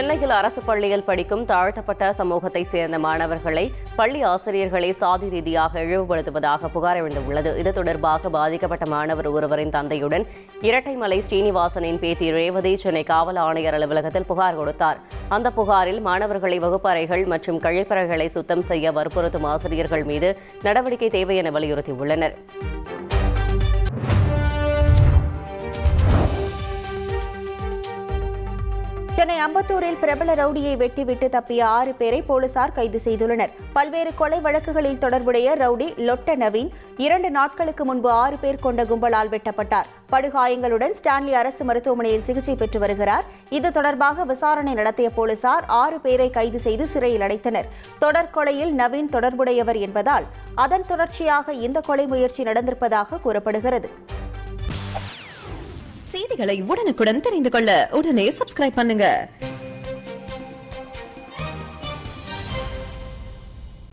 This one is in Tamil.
சென்னையில் அரசு பள்ளியில் படிக்கும் தாழ்த்தப்பட்ட சமூகத்தை சேர்ந்த மாணவர்களை பள்ளி ஆசிரியர்களை சாதி ரீதியாக இழிவுபடுத்துவதாக புகார் எழுந்துள்ளது. இது தொடர்பாக பாதிக்கப்பட்ட மாணவர் ஒருவரின் தந்தையுடன் இரட்டைமலை ஸ்ரீனிவாசனின் பேத்தி ரேவதி சென்னை காவல் ஆணையர் அலுவலகத்தில் புகார் கொடுத்தார். அந்த புகாரில் மாணவர்களை வகுப்பறைகள் மற்றும் கழிப்பறைகளை சுத்தம் செய்ய வற்புறுத்தும் ஆசிரியர்கள் மீது நடவடிக்கை தேவை என வலியுறுத்தியுள்ளனர். சென்னை அம்பத்தூரில் பிரபல ரவுடியை வெட்டிவிட்டு தப்பிய 6 பேரை போலீசார் கைது செய்துள்ளனர். பல்வேறு கொலை வழக்குகளில் தொடர்புடைய ரவுடி லொட்ட நவீன் 2 நாட்களுக்கு முன்பு 6 பேர் கொண்ட கும்பலால் வெட்டப்பட்டார். படுகாயங்களுடன் ஸ்டான்லி அரசு மருத்துவமனையில் சிகிச்சை பெற்று வருகிறார். இது தொடர்பாக விசாரணை நடத்திய போலீசார் 6 பேரை கைது செய்து சிறையில் அடைத்தனர். தொடர் கொலையில் நவீன் தொடர்புடையவர் என்பதால் அதன் தொடர்ச்சியாக இந்த கொலை முயற்சி நடந்திருப்பதாக கூறப்படுகிறது. செய்திகளை உடனுக்குடன் தெரிந்து கொள்ள உடனே சப்ஸ்கிரைப் பண்ணுங்க.